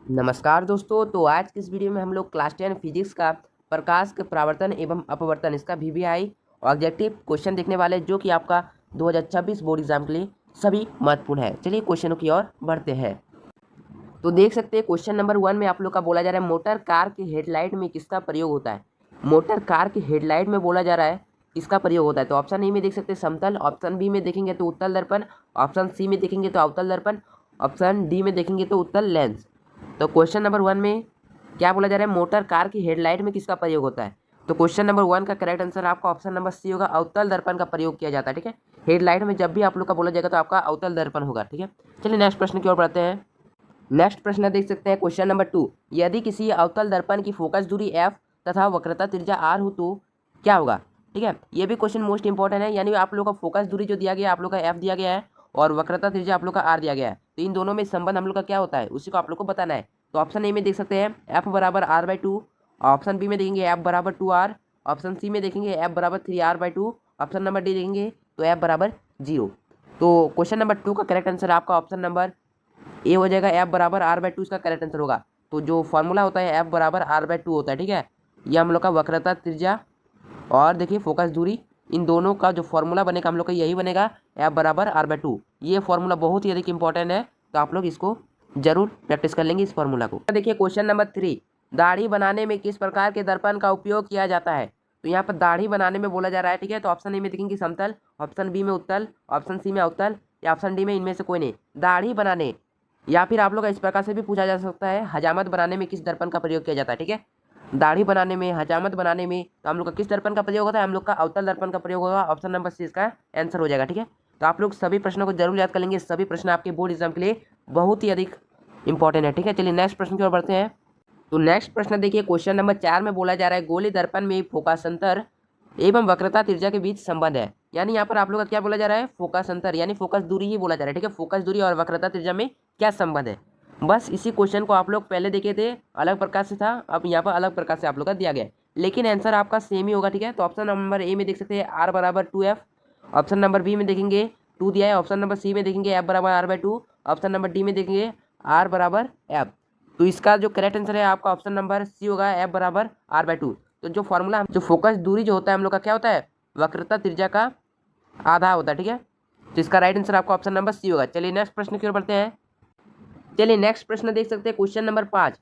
नमस्कार दोस्तों। तो आज की इस वीडियो में हम लोग क्लास 10 फिजिक्स का प्रकाश के परावर्तन एवं अपवर्तन इसका वीवीआई ऑब्जेक्टिव क्वेश्चन देखने वाले हैं, जो कि आपका 2026 बोर्ड एग्जाम के लिए सभी महत्वपूर्ण है। चलिए क्वेश्चनों की ओर बढ़ते हैं। तो देख सकते हैं क्वेश्चन नंबर 1 में आप लोग का बोला जा रहा है मोटर कार के हेडलाइट में किसका प्रयोग होता है। मोटर कार के हेडलाइट में बोला जा रहा है किसका प्रयोग होता है। तो ऑप्शन ए में देख सकते हैं समतल, ऑप्शन बी में देखेंगे तो उत्तल दर्पण, ऑप्शन सी में देखेंगे तो अवतल दर्पण, ऑप्शन डी में देखेंगे तो उत्तल लेंस। तो क्वेश्चन नंबर 1 में क्या बोला जा रहा है, मोटर कार की हेडलाइट में किसका प्रयोग होता है। तो क्वेश्चन नंबर 1 का करेक्ट आंसर आपका ऑप्शन नंबर सी होगा, अवतल दर्पण का प्रयोग किया जाता है। ठीक है, हेडलाइट में जब भी आप लोग का बोला जाएगा तो आपका अवतल दर्पण होगा। ठीक है, चलिए नेक्स्ट प्रश्न की ओर बढ़ते हैं। नेक्स्ट प्रश्न देख सकते हैं क्वेश्चन नंबर 2, यदि किसी अवतल दर्पण की फोकस दूरी f तथा वक्रता त्रिज्या r हो तो क्या होगा। ठीक है, ये भी क्वेश्चन मोस्ट इंपॉर्टेंट है, यानी आप लोग का फोकस दूरी जो दिया गया है आप लोग का f दिया गया है और वक्रता त्रिज्या आप लोग का r दिया गया है। तो इन दोनों में संबंध हम लोग का क्या होता है उसी को आप लोग को बताना है। तो ऑप्शन ए में देख सकते हैं f बराबर r/2, ऑप्शन बी में देखेंगे f बराबर 2r, ऑप्शन सी में देखेंगे f बराबर 3r/2, ऑप्शन नंबर डी देखेंगे तो f बराबर 0। तो क्वेश्चन नंबर 2 का करेक्ट आंसर आपका ऑप्शन नंबर ए हो जाएगा, f बराबर r/2 इसका करेक्ट आंसर होगा। तो जो फॉर्मूला होता है f बराबर r/2 होता है। ठीक है, ये हम लोग का वक्रता त्रिज्या और देखिए फोकस दूरी, इन दोनों का जो फॉर्मूला बनेगा हम लोग का यही बनेगा, f बराबर r/2। ये फॉर्मूला बहुत ही अधिक इंपॉर्टेंट है, तो आप लोग इसको जरूर प्रैक्टिस कर लेंगे इस फॉर्मूला को। देखिए क्वेश्चन नंबर 3, दाढ़ी बनाने में किस प्रकार के दर्पण का उपयोग किया जाता है। तो यहाँ पर दाढ़ी बनाने में बोला जा रहा है। ठीक है, तो ऑप्शन ए में देखेंगे समतल, ऑप्शन बी में उत्तल, ऑप्शन सी में अवतल या ऑप्शन डी में इनमें से कोई नहीं। दाढ़ी बनाने या फिर आप लोग का इस प्रकार से भी पूछा जा सकता है, हजामत बनाने में किस दर्पण का प्रयोग किया जाता है। ठीक है, दाढ़ी बनाने में, हजामत बनाने में तो हम लोग का किस दर्पण का प्रयोग होता है, हम लोग का अवतल दर्पण का प्रयोग होगा। ऑप्शन नंबर सी इसका आंसर हो जाएगा। ठीक है, तो आप लोग सभी प्रश्नों को जरूर याद कर लेंगे, सभी प्रश्न आपके बोर्ड एग्जाम के लिए बहुत ही अधिक इंपॉर्टेंट है। ठीक है, चलिए नेक्स्ट प्रश्न की ओर बढ़ते हैं। तो नेक्स्ट प्रश्न देखिए क्वेश्चन नंबर 4 में बोला जा रहा है गोली दर्पण में फोकस अंतर एवं वक्रता त्रिज्या के बीच संबंध है। यानी यहाँ पर आप लोग का क्या बोला जा रहा है, फोकस अंतर यानी फोकस दूरी ही बोला जा रहा है। ठीक है, फोकस दूरी और वक्रता त्रिज्या में क्या संबंध है। बस इसी क्वेश्चन को आप लोग पहले देखे थे, अलग प्रकार से था, अब यहाँ पर अलग प्रकार से आप लोग का दिया गया है, लेकिन आंसर आपका सेम ही होगा। ठीक है, तो ऑप्शन नंबर ए में देख सकते हैं r बराबर 2f, ऑप्शन नंबर बी में देखेंगे 2 दिया है, ऑप्शन नंबर सी में देखेंगे f बराबर r/2, ऑप्शन नंबर डी में देखेंगे r बराबर f। तो इसका जो करेक्ट आंसर है आपका ऑप्शन नंबर सी होगा, f बराबर r/2। तो जो फॉर्मूला जो फोकस दूरी जो होता है हम लोग का क्या होता है, वक्रता त्रिज्या का आधा होता है। ठीक है, तो इसका राइट आंसर आपका ऑप्शन नंबर सी होगा। चलिए नेक्स्ट प्रश्न की ओर बढ़ते हैं। चलिए नेक्स्ट प्रश्न देख सकते हैं क्वेश्चन नंबर 5,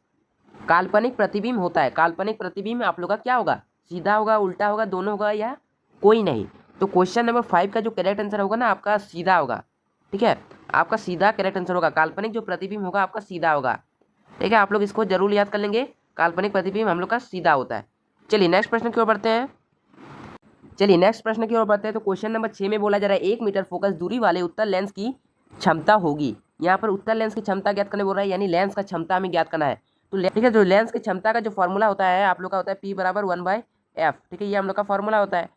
काल्पनिक प्रतिबिंब होता है। काल्पनिक प्रतिबिंब आप लोग का क्या होगा, सीधा होगा, उल्टा होगा, दोनों होगा या कोई नहीं। तो क्वेश्चन नंबर 5 का जो करेक्ट आंसर होगा ना आपका सीधा होगा। ठीक है, आपका सीधा करेक्ट आंसर होगा, काल्पनिक जो प्रतिबिंब होगा आपका सीधा होगा। ठीक है, आप लोग इसको जरूर याद कर लेंगे, काल्पनिक प्रतिबिंब हम लोग का सीधा होता है। चलिए नेक्स्ट प्रश्न की ओर बढ़ते हैं। चलिए नेक्स्ट प्रश्न की ओर बढ़ते हैं। तो क्वेश्चन नंबर 6 में बोला जा रहा है 1 मीटर फोकस दूरी वाले उत्तल लेंस की क्षमता होगी। यहाँ पर उत्तल लेंस की क्षमता ज्ञात करने बोल रहा है, यानी लेंस का क्षमता हमें ज्ञात करना है। तो ठीक है, जो लेंस की क्षमता का जो फॉर्मूला होता है आप लोग का होता है P बराबर 1/f। ठीक है, ये हम लोग का फॉर्मूला होता है।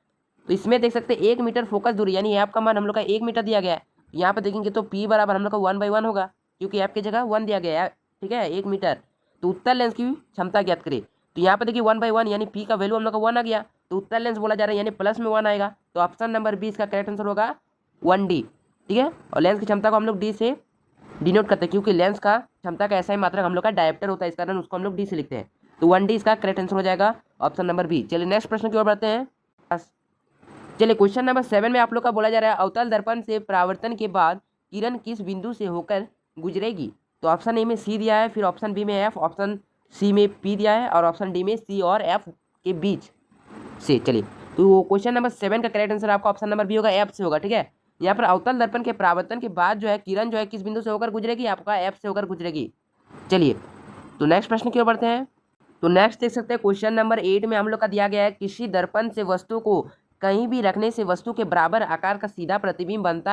तो इसमें देख सकते हैं 1 मीटर फोकस दूरी, यानी ऐप का मान हम लोग का 1 मीटर दिया गया है। यहाँ पर देखेंगे तो P बराबर हम लोग का 1/1 होगा, क्योंकि ऐप की जगह 1 दिया गया है। ठीक है, 1 मीटर। तो उत्तल लेंस की क्षमता ज्ञात करें, तो यहाँ पर देखिए 1/1 यानी P का वैल्यू हम लोग का 1 आ गया, तो उत्तल लेंस बोला जा रहा है यानी प्लस में 1 आएगा। तो ऑप्शन नंबर बी इसका करेक्ट आंसर होगा 1D। ठीक है, और लेंस की क्षमता को हम लोग डी से डिनोट करते हैं, क्योंकि लेंस का क्षमता का ऐसा ही मात्रक हम लोग का डायप्टर होता है, इस कारण उसको हम लोग डी से लिखते हैं। तो 1D इसका करेक्ट आंसर हो जाएगा, ऑप्शन नंबर बी। चलिए नेक्स्ट प्रश्न की ओर बढ़ते हैं। चलिए क्वेश्चन नंबर 7 में आप लोग का बोला जा रहा है अवतल दर्पण से परावर्तन के बाद किरण किस बिंदु से होकर गुजरेगी। तो ऑप्शन ए में सी दिया है, फिर ऑप्शन बी में एफ, ऑप्शन सी में पी दिया है और ऑप्शन डी में सी और एफ के बीच से। चलिए, तो क्वेश्चन नंबर 7 का करेक्ट आंसर आपका ऑप्शन नंबर बी होगा, एफ से होगा। ठीक है, यहाँ पर अवतल दर्पण के परावर्तन के बाद जो है किरण जो है किस बिंदु से होकर गुजरेगी, आपका एफ से होकर गुजरेगी। चलिए, तो नेक्स्ट प्रश्न की ओर बढ़ते हैं। तो नेक्स्ट देख सकते हैं क्वेश्चन नंबर 8 में हम लोग का दिया गया है किसी दर्पण से वस्तु को कहीं भी रखने से वस्तु के बराबर आकार का सीधा प्रतिबिंब बनता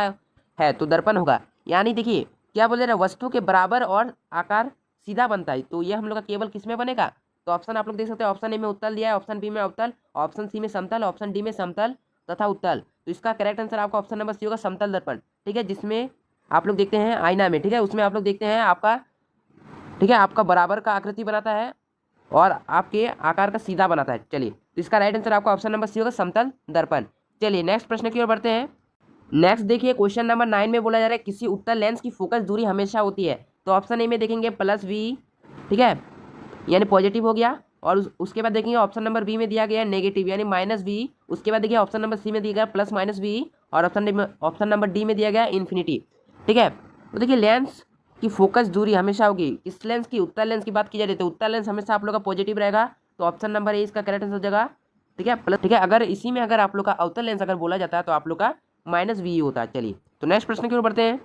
है तो दर्पण होगा। यानी देखिए क्या बोल रहे हैं, वस्तु के बराबर और आकार सीधा बनता है, तो ये हम लोग का केवल किस में बनेगा। तो ऑप्शन आप लोग देख सकते हैं, ऑप्शन ए में उत्तल दिया है, ऑप्शन बी में अवतल, ऑप्शन सी में समतल, ऑप्शन डी में समतल तथा उत्तल। तो इसका करेक्ट आंसर आपका ऑप्शन नंबर सी होगा, समतल दर्पण। ठीक है, जिसमें आप लोग देखते हैं आईना में। ठीक है, उसमें आप लोग देखते हैं आपका, ठीक है, आपका बराबर का आकृति बनाता है और आपके आकार का सीधा बनाता है। चलिए, तो इसका राइट आंसर आपका ऑप्शन नंबर सी होगा, समतल दर्पण। चलिए नेक्स्ट प्रश्न की ओर बढ़ते हैं। नेक्स्ट देखिए क्वेश्चन नंबर 9 में बोला जा रहा है किसी उत्तल लेंस की फोकस दूरी हमेशा होती है। तो ऑप्शन ए में देखेंगे +v, ठीक ठीक है, यानी पॉजिटिव हो गया। और उसके बाद देखेंगे ऑप्शन नंबर बी में दिया गया है नेगेटिव यानी -v। उसके बाद देखिए ऑप्शन नंबर सी में दिया गया +-v और ऑप्शन नंबर डी में दिया गया इन्फिनिटी। ठीक है, तो देखिए लेंस की फोकस दूरी हमेशा होगी किस लेंस की, उत्तल लेंस की बात की जा रही है तो उत्तल लेंस हमेशा आप लोग का पॉजिटिव रहेगा, तो ऑप्शन नंबर ए इसका करेक्ट आंसर हो जाएगा। ठीक है, प्लस ठीक है, अगर इसी में अगर आप लोग का अवतल लेंस अगर बोला जाता है तो आप लोग का -v होता है। चलिए तो नेक्स्ट प्रश्न की ओर बढ़ते हैं।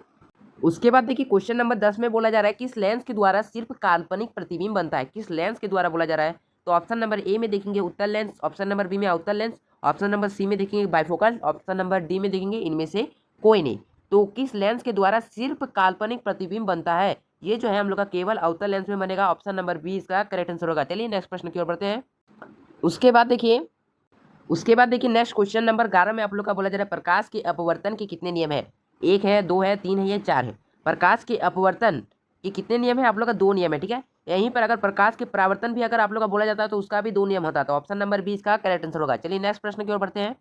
उसके बाद देखिए क्वेश्चन नंबर 10 में बोला जा रहा है किस लेंस के द्वारा सिर्फ काल्पनिक प्रतिबिंब बनता है, किस लेंस के द्वारा बोला जा रहा है। तो ऑप्शन नंबर ए में देखेंगे उत्तल लेंस, ऑप्शन नंबर बी में अवतल लेंस, ऑप्शन नंबर सी में देखेंगे बाइफोकल, ऑप्शन नंबर डी में देखेंगे इनमें से कोई नहीं। तो किस लेंस के द्वारा सिर्फ काल्पनिक प्रतिबिंब बनता है, ये जो है हम लोग का केवल अवतल लेंस में बनेगा। ऑप्शन नंबर बी इसका करेक्ट आंसर होगा। चलिए नेक्स्ट प्रश्न की ओर बढ़ते हैं। उसके बाद देखिए नेक्स्ट क्वेश्चन नंबर 11 में आप लोग का बोला जा रहा है प्रकाश के अपवर्तन के कितने नियम है। 1 है, 2 है, 3 है या 4 है। प्रकाश के अपवर्तन के कितने नियम है आप लोग का 2 नियम है। ठीक है, यहीं पर अगर प्रकाश के परावर्तन भी अगर आप लोग का बोला जाता है तो उसका भी 2 नियम होता है, तो ऑप्शन नंबर बी इसका करेक्ट आंसर होगा। चलिए नेक्स्ट प्रश्न की ओर बढ़ते हैं।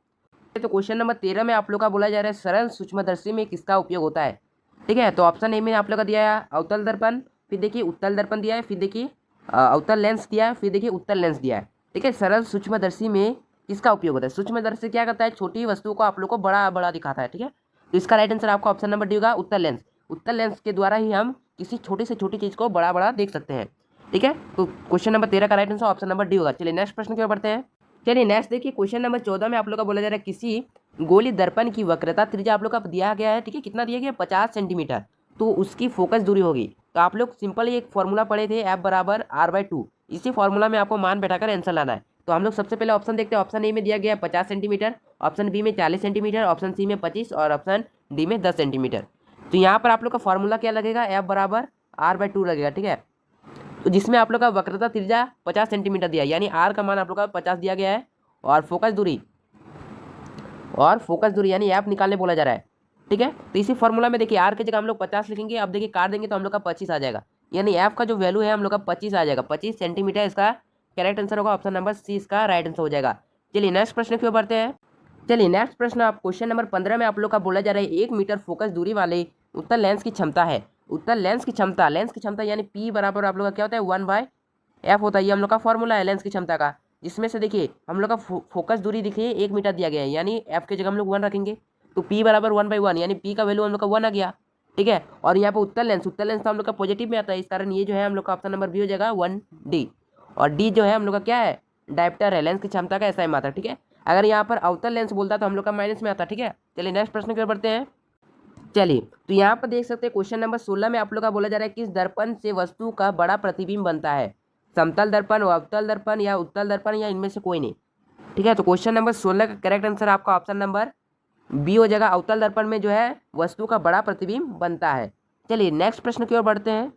तो क्वेश्चन नंबर 13 में आप लोग का बोला जा रहा है सरल सूक्ष्मदर्शी में किसका उपयोग होता है। ठीक है, तो ऑप्शन ए में आप लोग का दिया है अवतल दर्पण, फिर देखिए उत्तल दर्पण दिया है, फिर देखिए अवतल लेंस दिया है, फिर देखिए उत्तल लेंस दिया है। ठीक है, सरल सूक्ष्मदर्शी में किसका उपयोग होता है। सूक्ष्मदर्शी क्या करता है, छोटी वस्तु को आप लोग को बड़ा बड़ा दिखाता है। ठीक है, तो इसका राइट आंसर आपको ऑप्शन नंबर डी होगा उत्तल लेंस। उत्तल लेंस के द्वारा ही हम किसी छोटी से छोटी चीज़ को बड़ा बड़ा देख सकते हैं। ठीक है, तो क्वेश्चन नंबर 13 का right answer option number D होगा। चलिए नेक्स्ट प्रश्न की ओर बढ़ते हैं। चलिए नेक्स्ट देखिए क्वेश्चन नंबर 14 में आप लोग का बोला जा रहा है किसी गोली दर्पण की वक्रता त्रिज्या आप लोग का दिया गया है। ठीक है, कितना दिया गया 50 सेंटीमीटर, तो उसकी फोकस दूरी होगी। तो आप लोग सिंपल एक फॉर्मूला पढ़े थे F = R/2, इसी फॉर्मूला में आपको मान बैठाकर आंसर लाना है। तो हम लोग सबसे पहले ऑप्शन देखते हैं। ऑप्शन ए में दिया गया है 50 सेंटीमीटर, ऑप्शन बी में 40 सेंटीमीटर, ऑप्शन सी में 25 और ऑप्शन डी में 10 सेंटीमीटर। तो यहाँ पर आप लोग का फॉर्मूला क्या लगेगा, F = R/2 लगेगा। ठीक है, तो जिसमें आप लोग का वक्रता त्रिज्या 50 सेंटीमीटर दिया है, यानी R का मान आप लोग का 50 दिया गया है और फोकस दूरी यानी F निकालने बोला जा रहा है। ठीक है, तो इसी फॉर्मूला में देखिए R की जगह हम लोग 50 लिखेंगे, अब देखिए काट देंगे तो हम लोग का 25 आ जाएगा, यानी F का जो वैल्यू है हम लोग का 25 आ जाएगा। 25 सेंटीमीटर इसका करेक्ट आंसर होगा, ऑप्शन नंबर सी इसका राइट आंसर हो जाएगा। चलिए नेक्स्ट प्रश्न की ओर बढ़ते हैं। चलिए नेक्स्ट प्रश्न आप क्वेश्चन नंबर 15 में आप लोग का बोला जा रहा है 1 मीटर फोकस दूरी वाले उत्तल लेंस की क्षमता है। उत्तल लेंस की क्षमता यानी P बराबर आप लोग का क्या होता है 1/f होता है। ये हम लोग का फॉर्मूला है लेंस की क्षमता का, जिसमें से देखिए हम लोग का फोकस दूरी देखिए 1 मीटर दिया गया है, यानी f की जगह हम लोग 1 रखेंगे, तो P = 1/1 यानी P का वैल्यू हम लोग का 1 आ गया। ठीक है, और यहाँ पर उत्तल लेंस तो हम लोग का पॉजिटिव में आता है, इस कारण ये जो है हम लोग का ऑप्शन नंबर बी हो जाएगा 1D। और डी जो है हम लोग का क्या है, डायप्टर है, लेंस की क्षमता का SI में आता है। ठीक है, अगर यहाँ पर अवतल लेंस बोलता तो हम लोग का माइनस में आता। ठीक है, चलिए नेक्स्ट प्रश्न की ओर बढ़ते हैं। चलिए तो यहाँ पर देख सकते हैं क्वेश्चन नंबर 16 में आप लोग का बोला जा रहा है किस दर्पण से वस्तु का बड़ा प्रतिबिंब बनता है। समतल दर्पण, अवतल दर्पण या उत्तल दर्पण या इनमें से कोई नहीं। ठीक है, तो क्वेश्चन नंबर 16 का करेक्ट आंसर आपका ऑप्शन नंबर बी हो जाएगा, अवतल दर्पण में जो है वस्तु का बड़ा प्रतिबिंब बनता है। चलिए नेक्स्ट प्रश्न की ओर बढ़ते हैं।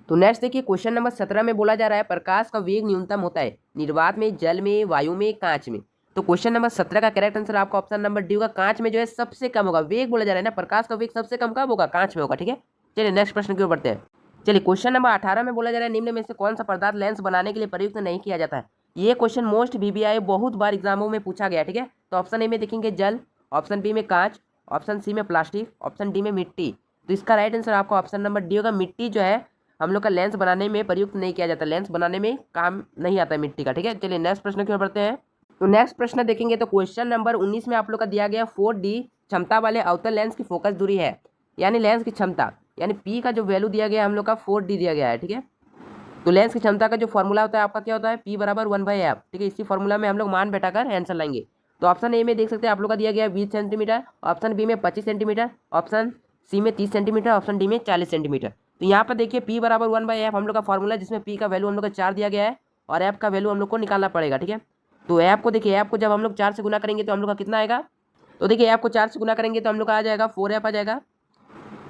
तो नेक्स्ट देखिए क्वेश्चन नंबर 17 में बोला जा रहा है प्रकाश का वेग न्यूनतम होता है निर्वात में, जल में, वायु में, कांच में। तो क्वेश्चन नंबर 17 का करेक्ट आंसर आपका ऑप्शन नंबर डी होगा, कांच में जो है सबसे कम होगा। वेग बोला जा रहा है ना, प्रकाश का वेग सबसे कम कब होगा, कांच में होगा। ठीक है, चलिए नेक्स्ट प्रश्न की ओर बढ़ते हैं। चलिए क्वेश्चन नंबर 18 में बोला जा रहा है निम्न में से कौन सा पदार्थ लेंस बनाने के लिए प्रयुक्त नहीं किया जाता है। ये क्वेश्चन मोस्ट VBI बहुत बार एग्जामों में पूछा गया। ठीक है, तो ऑप्शन ए में देखेंगे जल, ऑप्शन बी में कांच, ऑप्शन सी में प्लास्टिक, ऑप्शन डी में मिट्टी। तो इसका राइट आंसर आपका ऑप्शन नंबर डी होगा, मिट्टी जो है हम लोग का लेंस बनाने में प्रयुक्त नहीं किया जाता, लेंस बनाने में काम नहीं आता है मिट्टी का। ठीक है, चलिए नेक्स्ट प्रश्न की ओर बढ़ते हैं। तो नेक्स्ट प्रश्न देखेंगे तो क्वेश्चन नंबर 19 में आप लोग का दिया गया 4D क्षमता वाले अवतल लेंस की फोकस दूरी है, यानी लेंस की क्षमता यानी P का जो वैल्यू दिया गया है हम लोग का 4D दिया गया है। ठीक है, तो लेंस की क्षमता का जो फॉर्मूला होता है आपका क्या होता है P = 1/f। ठीक है, इसी फॉर्मूला में हम लोग मान बैठाकर आंसर लाएंगे। तो ऑप्शन ए में देख सकते हैं आप लोग का दिया गया 20 सेंटीमीटर, ऑप्शन बी में 25 सेंटीमीटर, ऑप्शन सी में 30 सेंटीमीटर, ऑप्शन डी में 40 सेंटीमीटर। तो यहाँ पर देखिए P = 1/f हम लोग का फॉर्मूला, जिसमें P का वैल्यू हम लोग का 4 दिया गया है और f का वैल्यू हम लोग को निकालना पड़ेगा। ठीक है, तो ऐप को देखिए, ऐप को जब हम लोग 4 से गुना करेंगे तो हम लोग का कितना आएगा, तो देखिए ऐप को 4 से गुना करेंगे तो हम लोग का आ जाएगा 4f आ जाएगा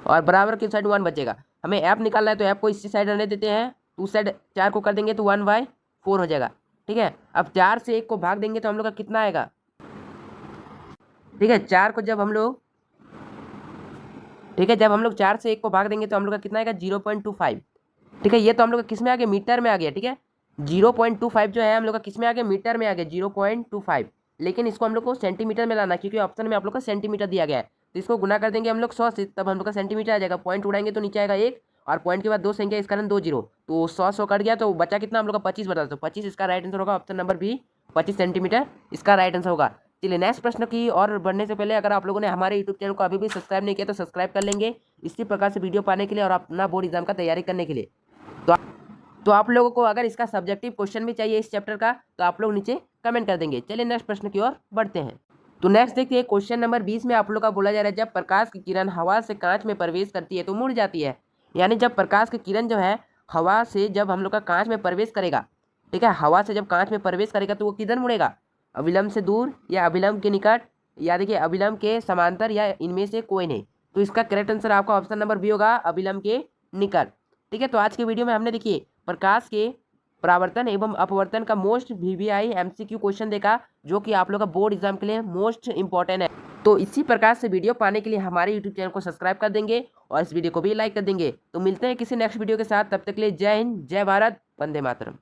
और बराबर की साइड 1 बचेगा। हमें ऐप निकालना है तो ऐप को इसी साइड रहने देते हैं, तो उस साइड 4 को कर देंगे तो 1/4 हो जाएगा। ठीक है, अब 4 से 1 को भाग देंगे तो हम लोग का कितना आएगा, ठीक है 4 को जब हम लोग 4 से 1 को भाग देंगे तो हम लोग का कितना आएगा 0.25। ठीक है, ये तो हम लोग का किस में आ गया, मीटर में आ गया। ठीक है, 0.25 जो है हम लोग का किस में आ गया, मीटर में आ गया 0.25, लेकिन इसको हम लोग को सेंटीमीटर में लाना, क्योंकि ऑप्शन में आप लोग का सेंटीमीटर दिया गया है। तो इसको गुना कर देंगे हम लोग 100 से, तब हम लोग का सेंटीमीटर आ जाएगा। पॉइंट उड़ाएंगे तो नीचे आएगा 1 और पॉइंट के बाद 2 संख्या, इस कारण 2 जीरो, तो 100 कट गया, तो बचा कितना हम लोग का 25 बता, तो 25 इसका राइट आंसर होगा, ऑप्शन नंबर बी 25 सेंटीमीटर इसका राइट आंसर होगा। चलिए नेक्स्ट प्रश्न की और बढ़ने से पहले अगर आप लोगों ने हमारे यूट्यूब चैनल को अभी भी सब्सक्राइब नहीं किया तो सब्सक्राइब कर लेंगे इसी प्रकार से वीडियो पाने के लिए और अपना बोर्ड एग्जाम का तैयारी करने के लिए। तो आप लोगों को अगर इसका सब्जेक्टिव क्वेश्चन भी चाहिए इस चैप्टर का तो आप लोग नीचे कमेंट कर देंगे। चलिए नेक्स्ट प्रश्न की ओर बढ़ते हैं। तो नेक्स्ट देखिए क्वेश्चन नंबर 20 में आप लोग का बोला जा रहा है जब प्रकाश की किरण हवा से कांच में प्रवेश करती है तो मुड़ जाती है। यानी जब प्रकाश की किरण जो है हवा से जब हम लोग का कांच में प्रवेश करेगा, ठीक है, हवा से जब कांच में प्रवेश करेगा तो वो किधर मुड़ेगा, अभिलंब से दूर या अभिलंब के निकट या देखिए अभिलंब के समांतर या इनमें से कोई नहीं। तो इसका करेक्ट आंसर आपका ऑप्शन नंबर बी होगा, अभिलंब के निकट। ठीक है, तो आज के वीडियो में हमने देखिए प्रकाश के परावर्तन एवं अपवर्तन का मोस्ट वीवीआई एमसीक्यू क्वेश्चन देखा जो कि आप लोग का बोर्ड एग्जाम के लिए मोस्ट इंपॉर्टेंट है। तो इसी प्रकार से वीडियो पाने के लिए हमारे यूट्यूब चैनल को सब्सक्राइब कर देंगे और इस वीडियो को भी लाइक कर देंगे। तो मिलते हैं किसी नेक्स्ट वीडियो के साथ, तब तक के लिए जय हिंद, जय भारत, वंदे मातरम।